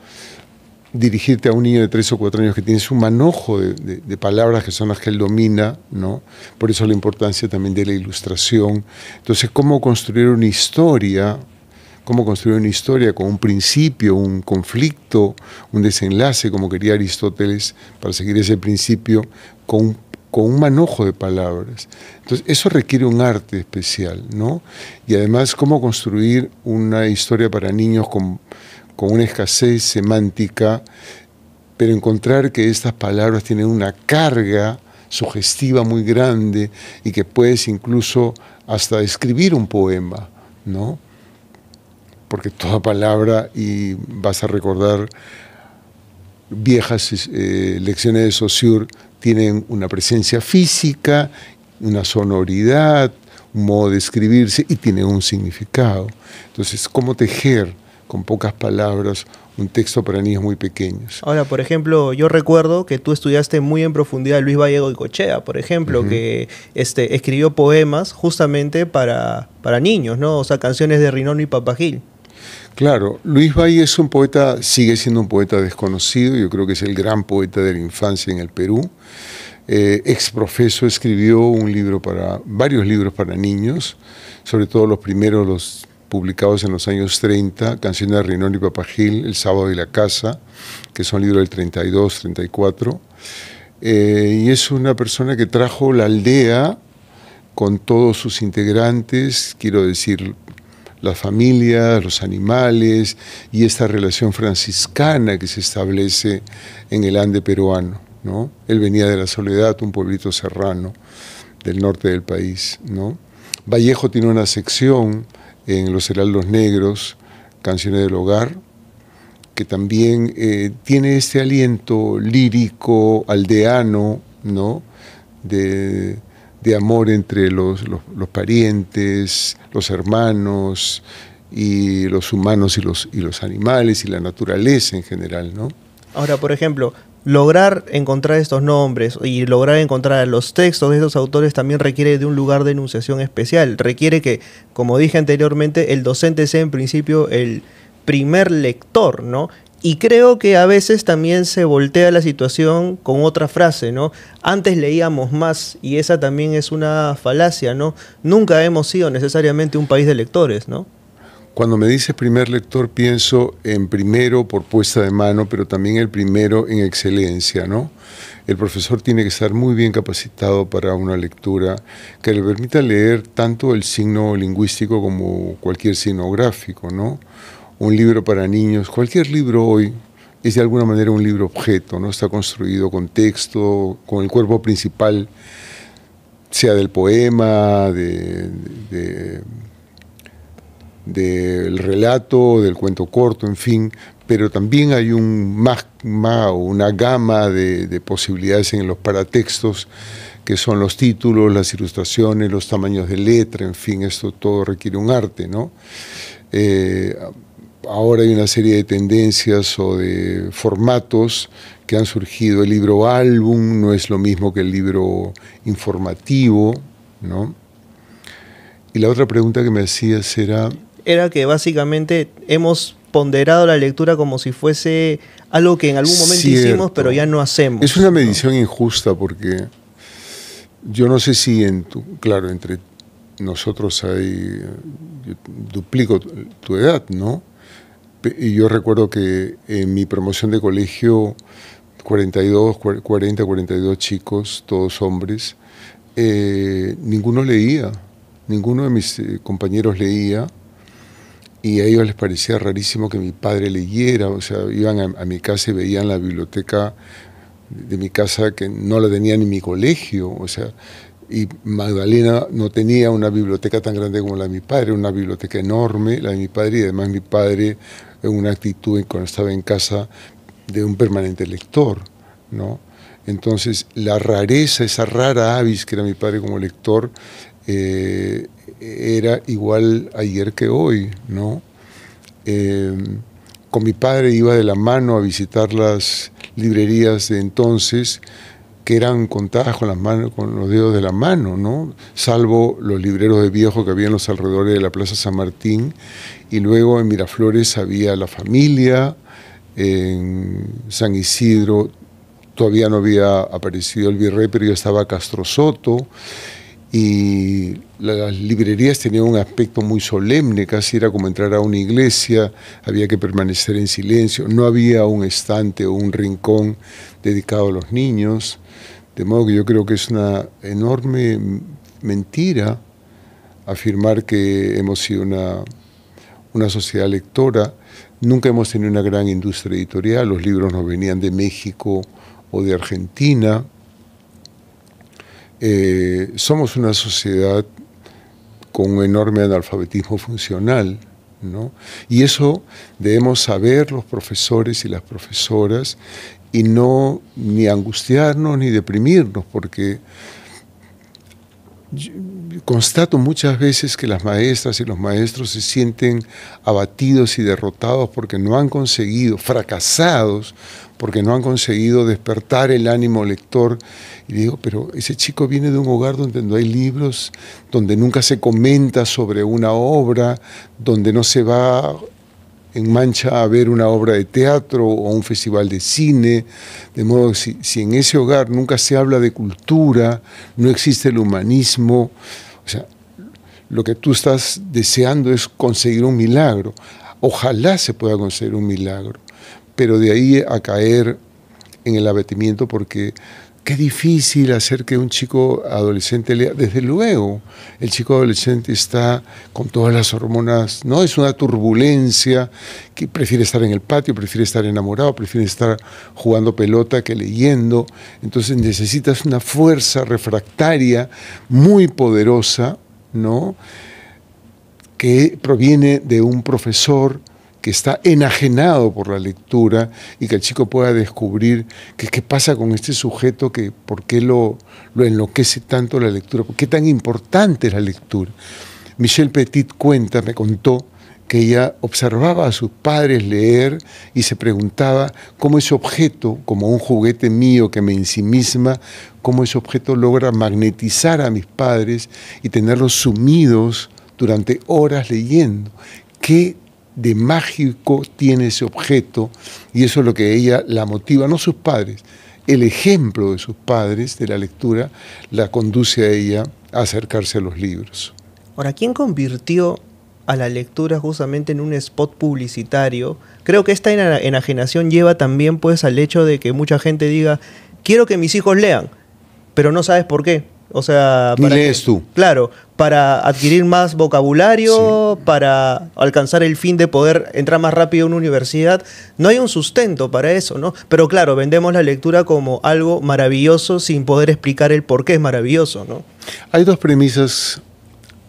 dirigirte a un niño de 3 o 4 años que tienes un manojo de palabras que son las que él domina, ¿no? Por eso la importancia también de la ilustración. Entonces, ¿cómo construir una historia? ¿Cómo construir una historia con un principio, un conflicto, un desenlace, como quería Aristóteles, para seguir ese principio, con un manojo de palabras? Entonces, eso requiere un arte especial, ¿no? Y además, ¿cómo construir una historia para niños con una escasez semántica, pero encontrar que estas palabras tienen una carga sugestiva muy grande y que puedes incluso hasta escribir un poema, ¿no? Porque toda palabra, y vas a recordar viejas lecciones de Saussure, tienen una presencia física, una sonoridad, un modo de escribirse y tienen un significado. Entonces, ¿cómo tejer con pocas palabras un texto para niños muy pequeños? Ahora, por ejemplo, yo recuerdo que tú estudiaste muy en profundidad a Luis Vallegoicoechea, por ejemplo, que escribió poemas justamente para niños, ¿no? O sea, canciones de Rinoni y Papagil. Claro, Luis Valle es un poeta, sigue siendo un poeta desconocido, yo creo que es el gran poeta de la infancia en el Perú. Exprofeso escribió varios libros para niños, sobre todo los primeros, publicados en los años 30, Canciones de Rinón y Papagil, El Sábado y la Casa, que son libros del 32, 34. Y es una persona que trajo la aldea con todos sus integrantes, quiero decir, las familias, los animales y esta relación franciscana que se establece en el Ande peruano, ¿no? Él venía de La Soledad, un pueblito serrano del norte del país, ¿no? Vallejo tiene una sección en Los Heraldos Negros, Canciones del Hogar, que también tiene este aliento lírico, aldeano, ¿no? de amor entre los parientes, los hermanos, y los humanos y los animales y la naturaleza en general, ¿no? Ahora, por ejemplo, lograr encontrar estos nombres y lograr encontrar los textos de estos autores también requiere de un lugar de enunciación especial. Requiere que, como dije anteriormente, el docente sea en principio el primer lector, ¿no? Y creo que a veces también se voltea la situación con otra frase, ¿no? Antes leíamos más, y esa también es una falacia, ¿no? Nunca hemos sido necesariamente un país de lectores, ¿no? Cuando me dices primer lector, pienso en primero por puesta de mano, pero también el primero en excelencia, ¿no? El profesor tiene que estar muy bien capacitado para una lectura que le permita leer tanto el signo lingüístico como cualquier signo gráfico, ¿no? Un libro para niños, cualquier libro hoy es de alguna manera un libro objeto, ¿no? Está construido con texto, con el cuerpo principal, sea del poema, del relato, del cuento corto, en fin, pero también hay una gama de posibilidades en los paratextos, que son los títulos, las ilustraciones, los tamaños de letra, en fin, esto todo requiere un arte, ¿no? Ahora hay una serie de tendencias o de formatos que han surgido. El libro álbum no es lo mismo que el libro informativo, ¿no? Y la otra pregunta que me hacías era que básicamente hemos ponderado la lectura como si fuese algo que en algún momento hicimos, pero ya no hacemos. Es una medición injusta porque yo no sé si claro, entre nosotros hay, yo duplico tu edad, ¿no? Y yo recuerdo que en mi promoción de colegio, 42 chicos, todos hombres, ninguno leía, ninguno de mis compañeros leía, y a ellos les parecía rarísimo que mi padre leyera. O sea, iban a mi casa y veían la biblioteca de mi casa, que no la tenía ni mi colegio, o sea, y Magdalena no tenía una biblioteca tan grande como la de mi padre, una biblioteca enorme, la de mi padre, y además mi padre en una actitud cuando estaba en casa de un permanente lector, ¿no? Entonces la rareza, esa rara avis que era mi padre como lector, era igual ayer que hoy, ¿no? Con mi padre iba de la mano a visitar las librerías de entonces, que eran contadas con las manos, con los dedos de la mano, ¿no? Salvo los libreros de viejo que había en los alrededores de la Plaza San Martín, y luego en Miraflores había La Familia, en San Isidro todavía no había aparecido el virrey, pero ya estaba Castro Soto, y las librerías tenían un aspecto muy solemne, casi era como entrar a una iglesia, había que permanecer en silencio, no había un estante o un rincón dedicado a los niños, de modo que yo creo que es una enorme mentira afirmar que hemos sido una sociedad lectora. Nunca hemos tenido una gran industria editorial, los libros nos venían de México o de Argentina. Somos una sociedad con un enorme analfabetismo funcional, ¿no? Y eso debemos saber los profesores y las profesoras, y no ni angustiarnos ni deprimirnos, porque constato muchas veces que las maestras y los maestros se sienten abatidos y derrotados porque no han conseguido, fracasados, porque no han conseguido despertar el ánimo lector. Y digo, pero ese chico viene de un hogar donde no hay libros, donde nunca se comenta sobre una obra, donde no se va en Mancha a ver una obra de teatro o un festival de cine, de modo que si en ese hogar nunca se habla de cultura, no existe el humanismo, o sea, lo que tú estás deseando es conseguir un milagro. Ojalá se pueda conseguir un milagro, pero de ahí a caer en el abatimiento, porque qué difícil hacer que un chico adolescente lea. Desde luego, el chico adolescente está con todas las hormonas, ¿no? Es una turbulencia, que prefiere estar en el patio, prefiere estar enamorado, prefiere estar jugando pelota que leyendo. Entonces necesitas una fuerza refractaria muy poderosa, ¿no? Que proviene de un profesor que está enajenado por la lectura y que el chico pueda descubrir qué pasa con este sujeto, que por qué lo enloquece tanto la lectura, por qué tan importante es la lectura. Michelle Petit me contó que ella observaba a sus padres leer y se preguntaba cómo ese objeto, como un juguete mío que me ensimisma, cómo ese objeto logra magnetizar a mis padres y tenerlos sumidos durante horas leyendo. ¿Qué de mágico tiene ese objeto? Y eso es lo que ella la motiva, no sus padres. El ejemplo de sus padres de la lectura la conduce a ella a acercarse a los libros. Ahora, ¿quién convirtió a la lectura justamente en un spot publicitario? Creo que esta enajenación lleva también pues al hecho de que mucha gente diga, quiero que mis hijos lean, pero no sabes por qué. O sea, ni lees tú. Claro, para adquirir más vocabulario, sí, para alcanzar el fin de poder entrar más rápido a una universidad. No hay un sustento para eso, ¿no? Pero claro, vendemos la lectura como algo maravilloso sin poder explicar el por qué es maravilloso, ¿no? Hay dos premisas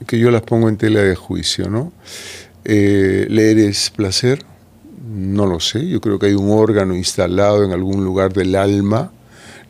que yo las pongo en tela de juicio, ¿no? Leer es placer, no lo sé. Yo creo que hay un órgano instalado en algún lugar del alma,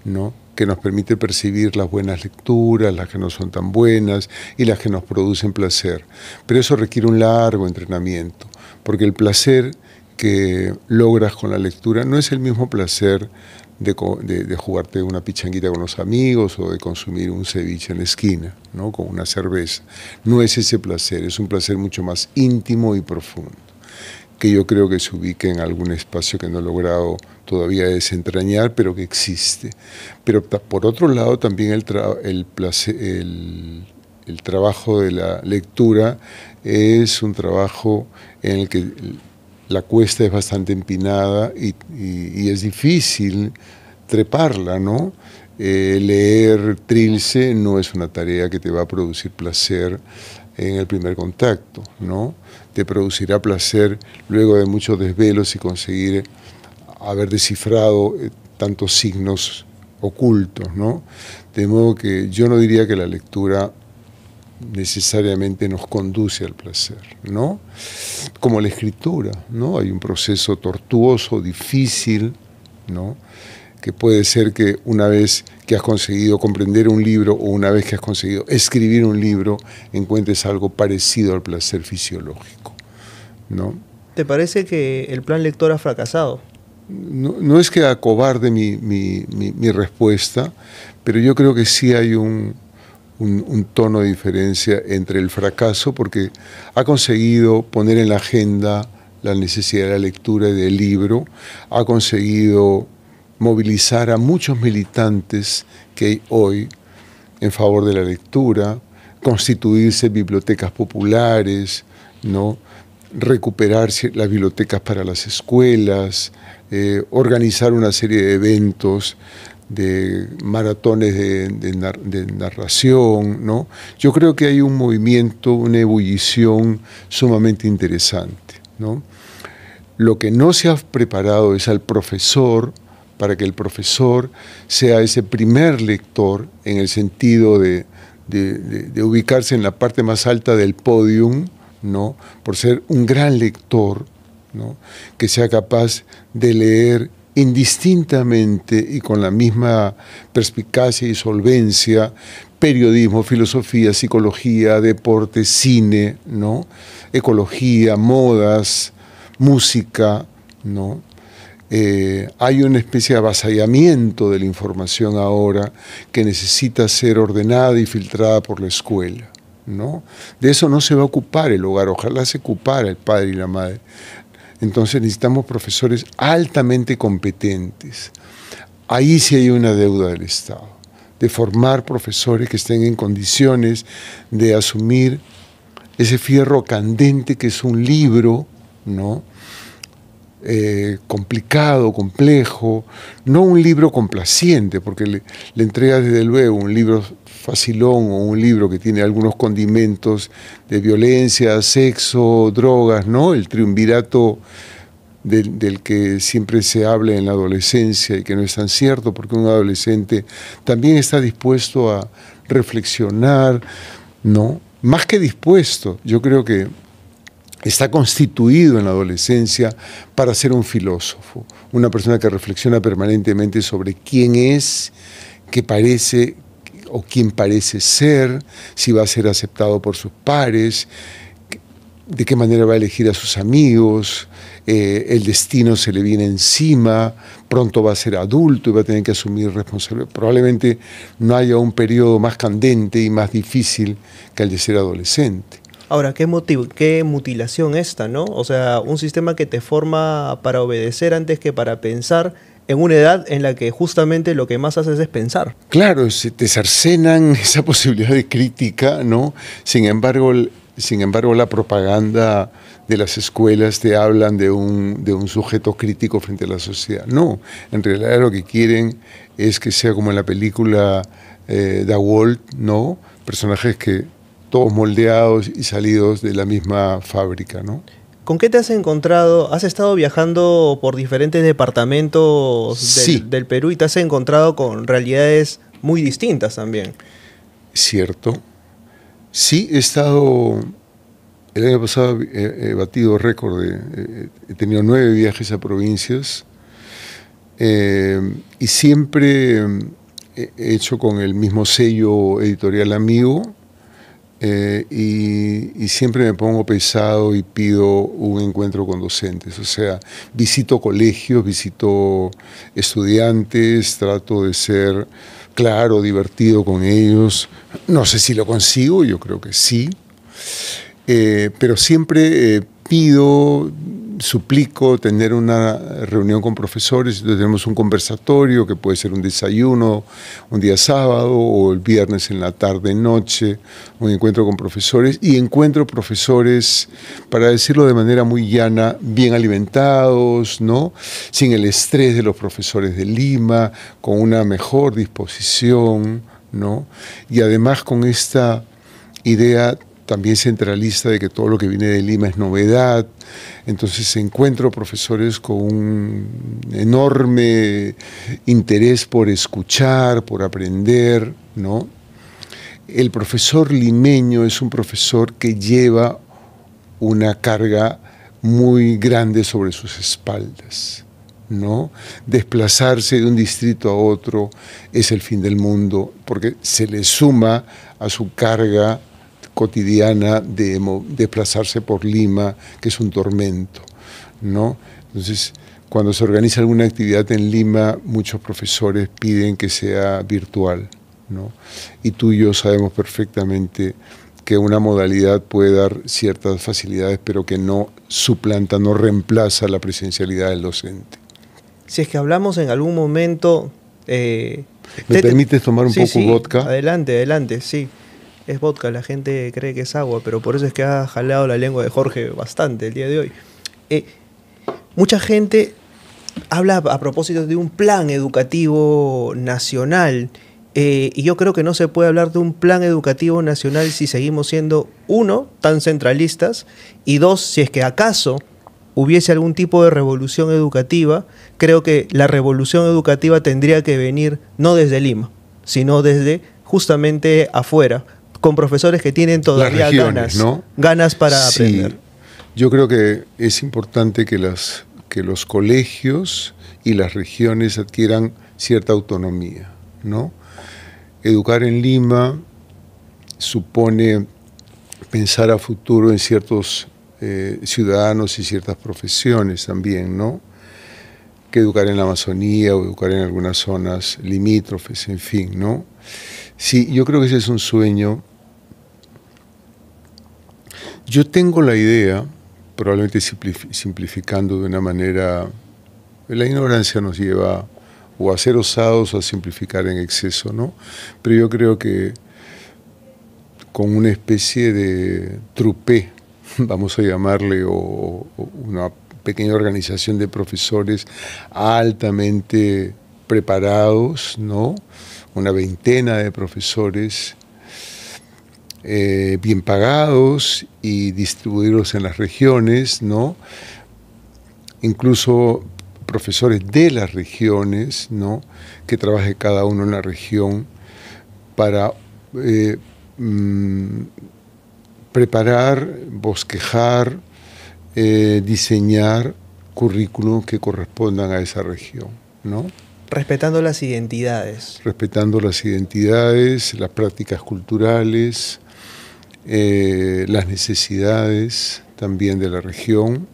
¿no?, que nos permite percibir las buenas lecturas, las que no son tan buenas y las que nos producen placer. Pero eso requiere un largo entrenamiento, porque el placer que logras con la lectura no es el mismo placer de jugarte una pichanguita con los amigos o de consumir un ceviche en la esquina, ¿no?, con una cerveza. No es ese placer, es un placer mucho más íntimo y profundo, que yo creo que se ubique en algún espacio que no he logrado todavía desentrañar, pero que existe. Pero por otro lado, también el trabajo de la lectura es un trabajo en el que la cuesta es bastante empinada y es difícil treparla, ¿no? Leer Trilce no es una tarea que te va a producir placer en el primer contacto, ¿no? Te producirá placer luego de muchos desvelos y conseguir haber descifrado tantos signos ocultos, ¿no? De modo que yo no diría que la lectura necesariamente nos conduce al placer, ¿no? Como la escritura, ¿no? Hay un proceso tortuoso, difícil, ¿no?, que puede ser que una vez que has conseguido comprender un libro o una vez que has conseguido escribir un libro, encuentres algo parecido al placer fisiológico, ¿no? ¿Te parece que el plan lector ha fracasado? No es que acobarde mi respuesta, pero yo creo que sí hay un tono de diferencia entre el fracaso, porque ha conseguido poner en la agenda la necesidad de la lectura y del libro, ha conseguido movilizar a muchos militantes que hay hoy en favor de la lectura, constituirse bibliotecas populares, ¿no?, recuperar las bibliotecas para las escuelas, organizar una serie de eventos, de maratones de narración, ¿no? Yo creo que hay un movimiento, una ebullición sumamente interesante, ¿no? Lo que no se ha preparado es al profesor, para que el profesor sea ese primer lector, en el sentido de ubicarse en la parte más alta del podium, ¿no?, por ser un gran lector, ¿no?, que sea capaz de leer indistintamente y con la misma perspicacia y solvencia periodismo, filosofía, psicología, deporte, cine, ¿no?, ecología, modas, música, ¿no? Hay una especie de avasallamiento de la información ahora que necesita ser ordenada y filtrada por la escuela, ¿no? De eso no se va a ocupar el hogar, ojalá se ocupara el padre y la madre. Entonces necesitamos profesores altamente competentes. Ahí sí hay una deuda del Estado, de formar profesores que estén en condiciones de asumir ese fierro candente que es un libro, ¿no? Complicado, complejo, no un libro complaciente, porque le entregas desde luego un libro facilón o un libro que tiene algunos condimentos de violencia, sexo, drogas, ¿no? El triunvirato del que siempre se habla en la adolescencia y que no es tan cierto, porque un adolescente también está dispuesto a reflexionar, ¿no? Más que dispuesto, yo creo que está constituido en la adolescencia para ser un filósofo, una persona que reflexiona permanentemente sobre quién es, qué parece o quién parece ser, si va a ser aceptado por sus pares, de qué manera va a elegir a sus amigos, el destino se le viene encima, pronto va a ser adulto y va a tener que asumir responsabilidad. Probablemente no haya un periodo más candente y más difícil que el de ser adolescente. Ahora, qué mutilación esta, ¿no? O sea, un sistema que te forma para obedecer antes que para pensar en una edad en la que justamente lo que más haces es pensar. Claro, se te cercenan esa posibilidad de crítica, ¿no? Sin embargo, la propaganda de las escuelas te hablan de un sujeto crítico frente a la sociedad. No, en realidad lo que quieren es que sea como en la película Da Walt, ¿no? Personajes que todos moldeados y salidos de la misma fábrica, ¿no? ¿Con qué te has encontrado? ¿Has estado viajando por diferentes departamentos del Perú y te has encontrado con realidades muy distintas también? Cierto. Sí, he estado... El año pasado he batido récord, he tenido 9 viajes a provincias y siempre he hecho con el mismo sello editorial amigo. Y siempre me pongo pesado y pido un encuentro con docentes, o sea, visito colegios, visito estudiantes, trato de ser claro, divertido con ellos. No sé si lo consigo, yo creo que sí, pero siempre pido, suplico tener una reunión con profesores. Entonces tenemos un conversatorio que puede ser un desayuno un día sábado o el viernes en la tarde, noche, un encuentro con profesores, y encuentro profesores, para decirlo de manera muy llana, bien alimentados, ¿no? Sin el estrés de los profesores de Lima, con una mejor disposición, ¿no? Y además con esta idea también centralista de que todo lo que viene de Lima es novedad. Entonces encuentro profesores con un enorme interés por escuchar, por aprender, ¿no? El profesor limeño es un profesor que lleva una carga muy grande sobre sus espaldas, ¿no? Desplazarse de un distrito a otro es el fin del mundo, porque se le suma a su carga cotidiana de desplazarse por Lima, que es un tormento, ¿no? Entonces, cuando se organiza alguna actividad en Lima, muchos profesores piden que sea virtual, ¿no? Y tú y yo sabemos perfectamente que una modalidad puede dar ciertas facilidades, pero que no suplanta, no reemplaza la presencialidad del docente. Si es que hablamos en algún momento... ¿Me permites tomar un poco vodka? Adelante, adelante, sí. Es vodka, la gente cree que es agua, pero por eso es que ha jalado la lengua de Jorge bastante el día de hoy. Mucha gente habla a propósito de un plan educativo nacional, y yo creo que no se puede hablar de un plan educativo nacional si seguimos siendo, uno, tan centralistas, y dos, si es que acaso hubiese algún tipo de revolución educativa, creo que la revolución educativa tendría que venir no desde Lima, sino desde justamente afuera, con profesores que tienen todavía regiones, ¿no? ganas para aprender. Yo creo que es importante que los colegios y las regiones adquieran cierta autonomía, ¿no? Educar en Lima supone pensar a futuro en ciertos ciudadanos y ciertas profesiones también, ¿no? Que educar en la Amazonía o educar en algunas zonas limítrofes, en fin, ¿no? Sí, yo creo que ese es un sueño. Yo tengo la idea, probablemente simplificando de una manera, la ignorancia nos lleva o a ser osados o a simplificar en exceso, ¿no? Pero yo creo que con una especie de trupé, vamos a llamarle, o una pequeña organización de profesores altamente preparados, ¿no? Una veintena de profesores bien pagados y distribuidos en las regiones, ¿no? Incluso profesores de las regiones, ¿no? Que trabaje cada uno en la región para preparar, bosquejar, diseñar currículum que correspondan a esa región, ¿no? Respetando las identidades. Respetando las identidades, las prácticas culturales, las necesidades también de la región,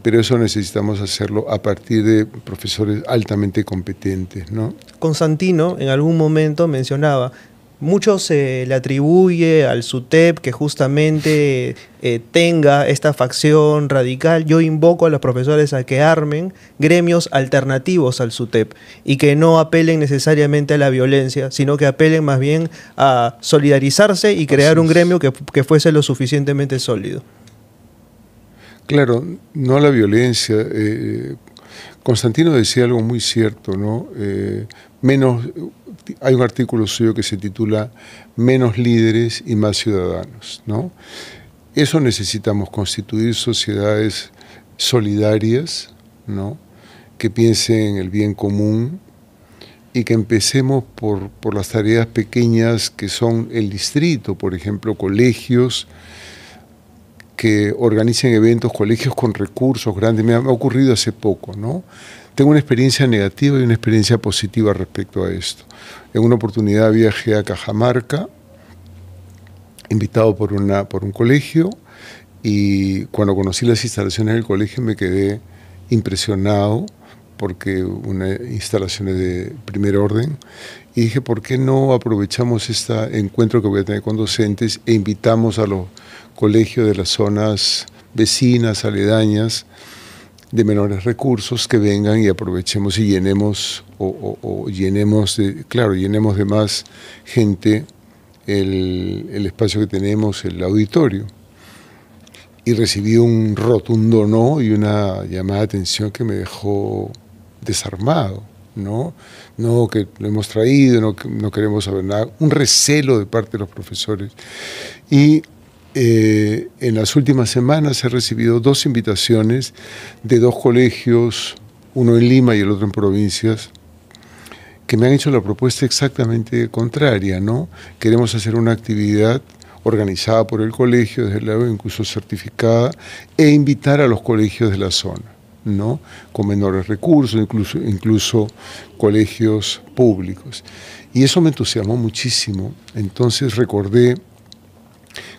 pero eso necesitamos hacerlo a partir de profesores altamente competentes, ¿no? Constantino en algún momento mencionaba, mucho se le atribuye al SUTEP que justamente tenga esta facción radical. Yo invoco a los profesores a que armen gremios alternativos al SUTEP y que no apelen necesariamente a la violencia, sino que apelen más bien a solidarizarse y crear un gremio que fuese lo suficientemente sólido. Claro, no a la violencia. Constantino decía algo muy cierto, ¿no? Hay un artículo suyo que se titula Menos líderes y más ciudadanos, ¿no? Eso necesitamos, constituir sociedades solidarias, ¿no? Que piensen en el bien común y que empecemos por las tareas pequeñas que son el distrito, por ejemplo, colegios que organicen eventos, colegios con recursos grandes. Me ha ocurrido hace poco, ¿no? Tengo una experiencia negativa y una experiencia positiva respecto a esto. En una oportunidad viajé a Cajamarca, invitado por un colegio, y cuando conocí las instalaciones del colegio me quedé impresionado, porque unas instalaciones de primer orden, y dije, ¿por qué no aprovechamos este encuentro que voy a tener con docentes e invitamos a los colegios de las zonas vecinas, aledañas, de menores recursos, que vengan y aprovechemos y llenemos, llenemos de más gente el espacio que tenemos, el auditorio? Y recibí un rotundo no y una llamada de atención que me dejó desarmado, ¿no? No, que lo hemos traído, no queremos saber nada, un recelo de parte de los profesores. Y en las últimas semanas he recibido 2 invitaciones de 2 colegios, uno en Lima y el otro en provincias, que me han hecho la propuesta exactamente contraria, ¿no? Queremos hacer una actividad organizada por el colegio, desde luego, incluso certificada, e invitar a los colegios de la zona, ¿no? Con menores recursos, incluso colegios públicos. Y eso me entusiasmó muchísimo. Entonces recordé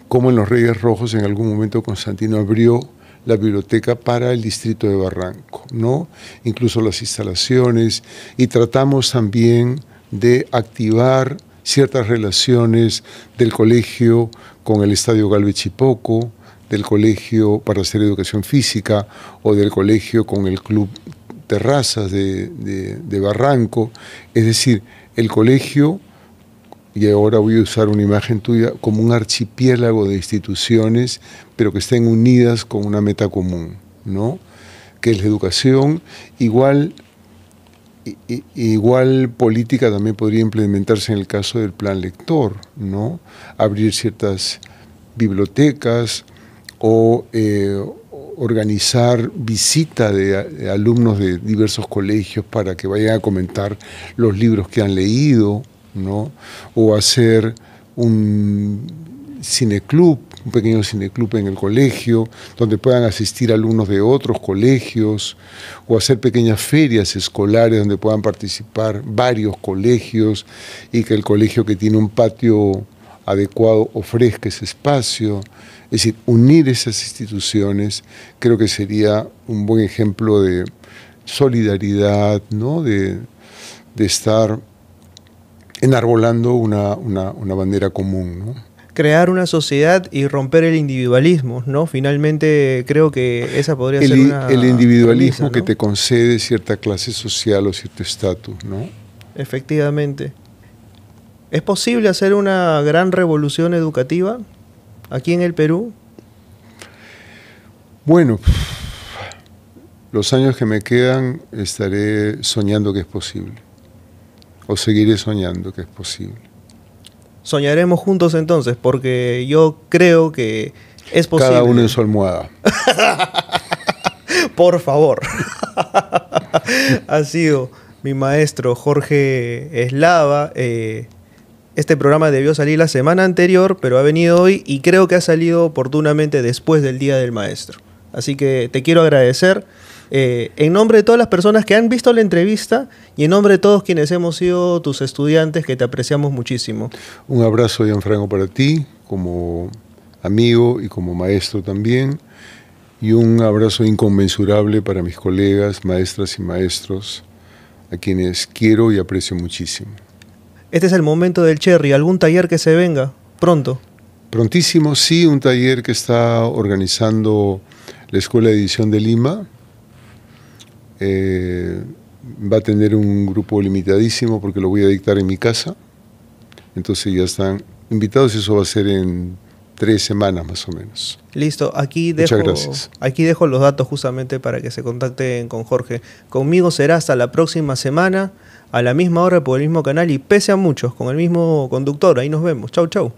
cómo en los Reyes Rojos en algún momento Constantino abrió la biblioteca para el distrito de Barranco, ¿no? Incluso las instalaciones, y tratamos también de activar ciertas relaciones del colegio con el Estadio Galvez Chipoco, del colegio para hacer educación física, o del colegio con el Club Terrazas de Barranco. Es decir, el colegio, y ahora voy a usar una imagen tuya, como un archipiélago de instituciones, pero que estén unidas con una meta común, ¿no? Que es la educación. Igual política también podría implementarse en el caso del plan lector, ¿no? Abrir ciertas bibliotecas o organizar visita de alumnos de diversos colegios para que vayan a comentar los libros que han leído, ¿no? O hacer un cineclub, un pequeño cineclub en el colegio, donde puedan asistir alumnos de otros colegios, o hacer pequeñas ferias escolares donde puedan participar varios colegios y que el colegio que tiene un patio adecuado ofrezca ese espacio. Es decir, unir esas instituciones creo que sería un buen ejemplo de solidaridad, ¿no? De estar enarbolando una bandera común, ¿no? Crear una sociedad y romper el individualismo, ¿no? Finalmente creo que esa podría ser una el individualismo, ¿no? Que ¿no? te concede cierta clase social o cierto estatus, ¿no? Efectivamente. ¿Es posible hacer una gran revolución educativa aquí en el Perú? Bueno, los años que me quedan estaré soñando que es posible, o seguiré soñando que es posible. Soñaremos juntos entonces, porque yo creo que es posible. Cada uno en su almohada. Por favor. Ha sido mi maestro Jorge Eslava. Este programa debió salir la semana anterior, pero ha venido hoy y creo que ha salido oportunamente después del Día del Maestro. Así que te quiero agradecer en nombre de todas las personas que han visto la entrevista y en nombre de todos quienes hemos sido tus estudiantes, que te apreciamos muchísimo. Un abrazo, Gianfranco, para ti, como amigo y como maestro también, y un abrazo inconmensurable para mis colegas, maestras y maestros, a quienes quiero y aprecio muchísimo. Este es el momento del cherry. ¿Algún taller que se venga pronto? Prontísimo, sí, un taller que está organizando la Escuela de Edición de Lima. Va a tener un grupo limitadísimo porque lo voy a dictar en mi casa. Entonces ya están invitados y eso va a ser en 3 semanas más o menos. Listo, Muchas gracias. Aquí dejo los datos justamente para que se contacten con Jorge. Conmigo será hasta la próxima semana, a la misma hora por el mismo canal y pese a muchos, con el mismo conductor. Ahí nos vemos. Chau, chau.